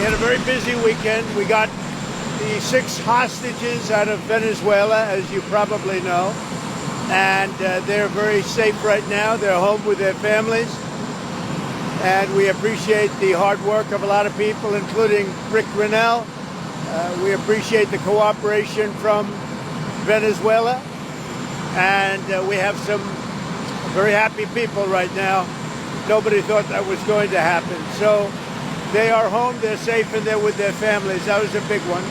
had a very busy weekend. We got the 6 hostages out of Venezuela, as you probably know, and they're very safe right now. They're home with their families, and we appreciate the hard work of a lot of people, including Rick Grinnell. We appreciate the cooperation from Venezuela, and we have some very happy people right now. Nobody thought that was going to happen. So they are home, they're safe, and they're with their families. That was a big one.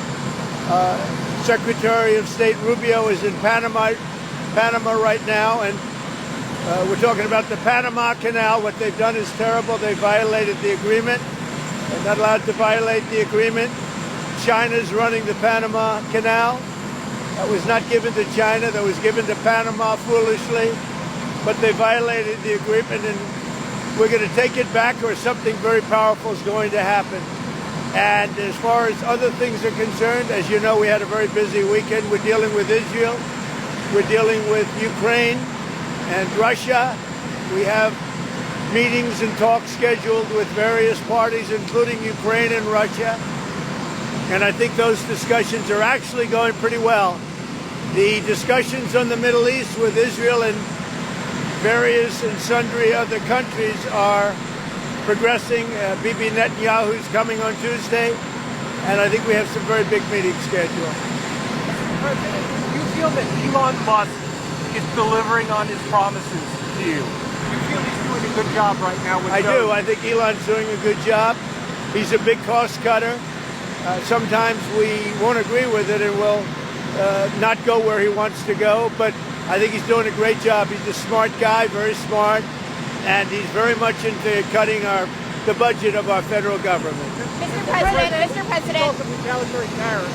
Secretary of State Rubio is in Panama right now, and we're talking about the Panama Canal. What they've done is terrible. They violated the agreement. They're not allowed to violate the agreement. China's running the Panama Canal. That was not given to China. That was given to Panama foolishly. But they violated the agreement, and we're going to take it back, or something very powerful is going to happen. And as far as other things are concerned, as you know, we had a very busy weekend. We're dealing with Israel. We're dealing with Ukraine and Russia. We have meetings and talks scheduled with various parties, including Ukraine and Russia. And I think those discussions are actually going pretty well. The discussions on the Middle East with Israel and various and sundry other countries are progressing. Bibi Netanyahu's coming on Tuesday, and I think we have some very big meetings scheduled. President, do you feel that Elon Musk is delivering on his promises to you? Do you feel he's doing a good job right now with I do. I think Elon's doing a good job. He's a big cost cutter. Sometimes we won't agree with it and will not go where he wants to go, but I think he's doing a great job. He's a smart guy, very smart, and he's very much into cutting the budget of our federal government. Mr. President. He's also retaliatory tariffs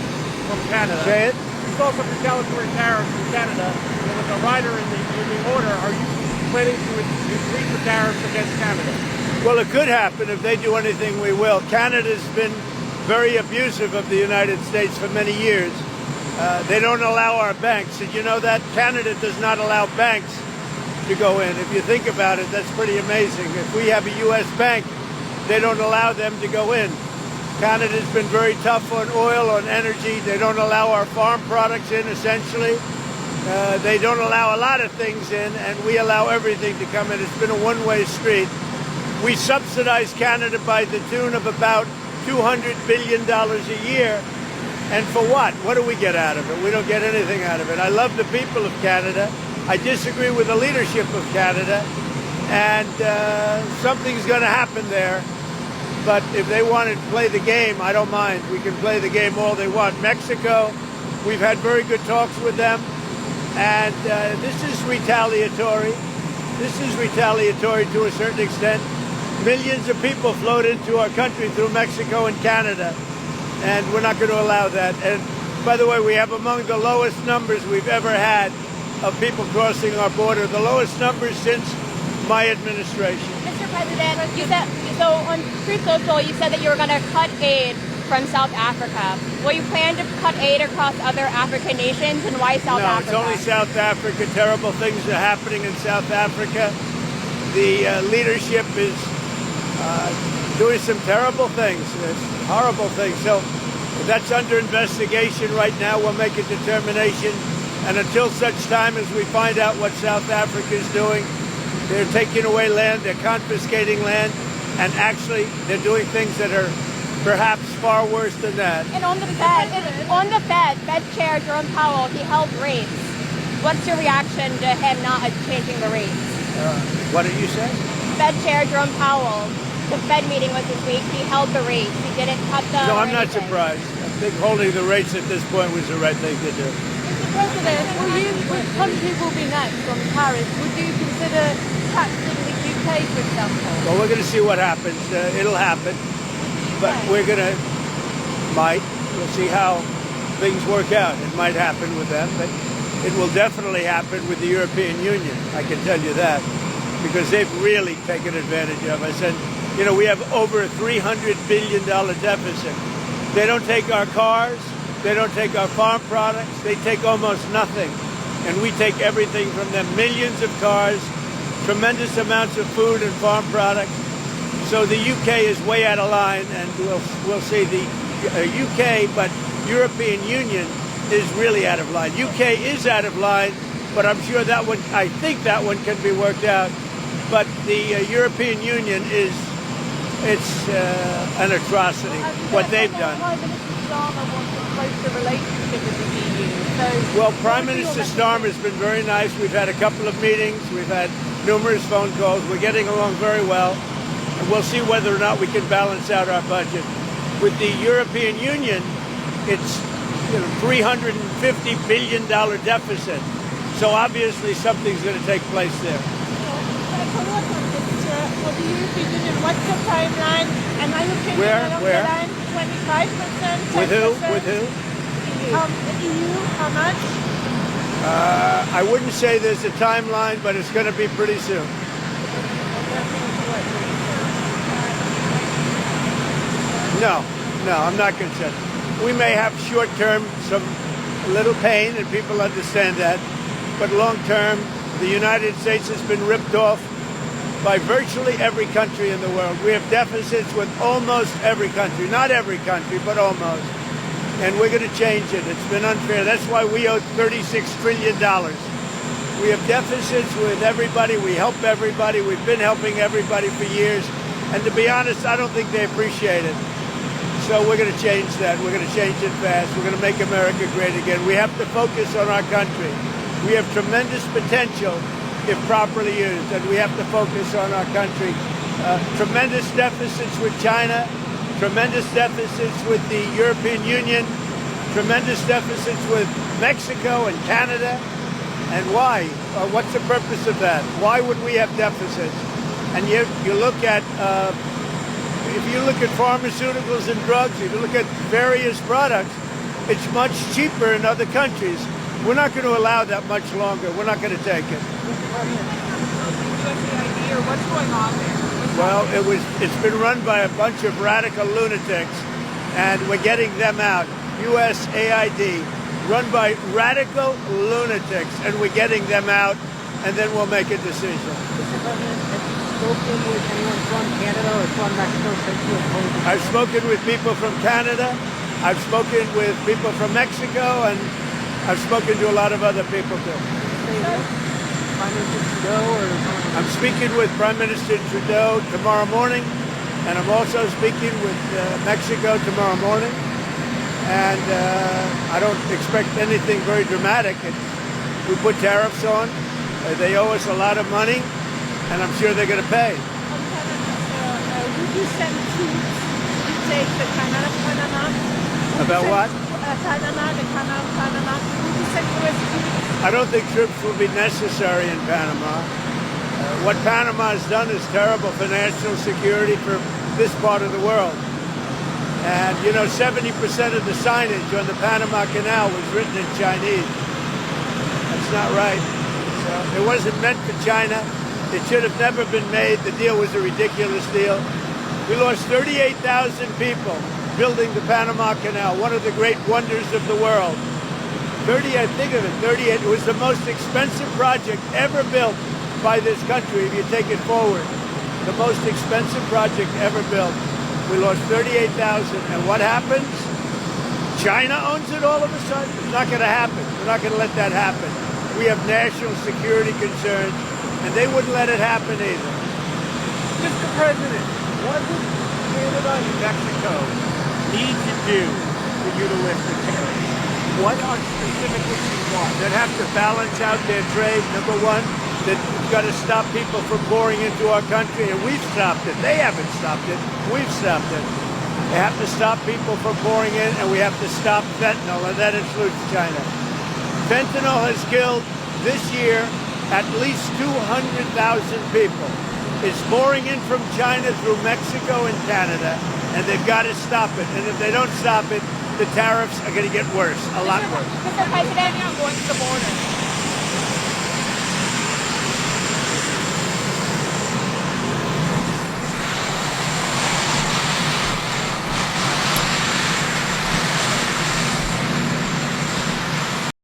from Canada. Say it? He's also retaliatory tariffs from Canada. And with a rider in the order, are you planning to increase the tariffs against Canada? Well, it could happen. If they do anything, we will. Canada's been very abusive of the United States for many years. They don't allow our banks. Did you know that? Canada does not allow banks to go in. If you think about it, that's pretty amazing. If we have a U.S. bank, they don't allow them to go in. Canada's been very tough on oil, on energy. They don't allow our farm products in, essentially. They don't allow a lot of things in, and we allow everything to come in. It's been a one-way street. We subsidize Canada by the tune of about $200 billion a year. And for what? What do we get out of it? We don't get anything out of it. I love the people of Canada. I disagree with the leadership of Canada. And something's going to happen there. But if they want to play the game, I don't mind. We can play the game all they want. Mexico, we've had very good talks with them. And this is retaliatory. This is retaliatory to a certain extent. Millions of people flowed into our country through Mexico and Canada. And we're not going to allow that. And by the way, we have among the lowest numbers we've ever had of people crossing our border, the lowest numbers since my administration. Mr. President, you said, so on Truth Social, you said that you were going to cut aid from South Africa. Will you plan to cut aid across other African nations, and why South Africa? No, it's only South Africa. Terrible things are happening in South Africa. The leadership is doing some terrible things, horrible things. So that's under investigation right now. We'll make a determination. And until such time as we find out what South Africa is doing, they're taking away land, they're confiscating land, and actually they're doing things that are perhaps far worse than that. And on the Fed Chair Jerome Powell, he held rates. What's your reaction to him not changing the rates? What did you say? Fed Chair Jerome Powell. The Fed meeting was this week. He held the rates. He didn't cut them. No, I'm not surprised. I think holding the rates at this point was the right thing to do. Mr. President, which country will be next on tariffs? Would you consider taxing the UK, for example? Well, we're going to see what happens. It'll happen. But we're going to, we'll see how things work out. It might happen with them, but it will definitely happen with the European Union. I can tell you that, because they've really taken advantage of us. And you know, we have over a $300 billion deficit. They don't take our cars. They don't take our farm products. They take almost nothing. And we take everything from them. Millions of cars, tremendous amounts of food and farm products. So the UK is way out of line, and we'll see the UK, but European Union is really out of line. UK is out of line, but I'm sure that one, I think that one can be worked out. But the European Union it's an atrocity, what they've done. Prime Minister Starmer wants a closer relationship with the EU. So Well, Prime Minister Starmer has been very nice. We've had a couple of meetings. We've had numerous phone calls. We're getting along very well. And we'll see whether or not we can balance out our budget. With the European Union, it's $350 billion deficit. So obviously something's going to take place there. Follow-up on this, for the European Union, what's the timeline? Am I looking Where? along Where? the line 25%? With who? 10%? With who? The EU, how much? I wouldn't say there's a timeline, but it's going to be pretty soon. No, I'm not concerned. We may have short-term some little pain, and people understand that. But long-term, the United States has been ripped off by virtually every country in the world. We have deficits with almost every country. Not every country, but almost. And we're going to change it. It's been unfair. That's why we owe $36 trillion. We have deficits with everybody. We help everybody. We've been helping everybody for years. And to be honest, I don't think they appreciate it. So we're going to change that. We're going to change it fast. We're going to make America great again. We have to focus on our country. We have tremendous potential if properly used, and we have to focus on our country. Tremendous deficits with China, tremendous deficits with the European Union, tremendous deficits with Mexico and Canada. And why? What's the purpose of that? Why would we have deficits? And you look at if you look at pharmaceuticals and drugs, if you look at various products, it's much cheaper in other countries. We're not going to allow that much longer. We're not going to take it. What's going on there? Well, it's been run by a bunch of radical lunatics, and we're getting them out. USAID, run by radical lunatics, and we're getting them out, and then we'll make a decision. Mr. President, have you spoken with anyone from Canada or from Mexico since you opposed? I've spoken with people from Canada. I've spoken with people from Mexico, and I've spoken to a lot of other people too. Prime Minister Trudeau or someone? I'm speaking with Prime Minister Trudeau tomorrow morning, and I'm also speaking with Mexico tomorrow morning. And I don't expect anything very dramatic. We put tariffs on. They owe us a lot of money, and I'm sure they're going to pay. Would you send troops to take the Canal of Panama? About what? Panama, the Canal of Panama. Would you send U.S. troops? I don't think troops will be necessary in Panama. What Panama has done is terrible for national security for this part of the world. And, 70% of the signage on the Panama Canal was written in Chinese. That's not right. So it wasn't meant for China. It should have never been made. The deal was a ridiculous deal. We lost 38,000 people building the Panama Canal, one of the great wonders of the world. 38, think of it, 38. It was the most expensive project ever built by this country, if you take it forward. The most expensive project ever built. We lost 38,000. And what happens? China owns it all of a sudden? It's not going to happen. We're not going to let that happen. We have national security concerns, and they wouldn't let it happen either. Mr. President, what does Canada and Mexico need to do for you to lift the tariffs? What are specifically you want? They'd have to balance out their trade, number one. They've got to stop people from pouring into our country, and we've stopped it. They haven't stopped it. We've stopped it. They have to stop people from pouring in, and we have to stop fentanyl, and that includes China. Fentanyl has killed, this year, at least 200,000 people. It's pouring in from China through Mexico and Canada, and they've got to stop it. And if they don't stop it, the tariffs are going to get worse, a lot worse. Mr. President,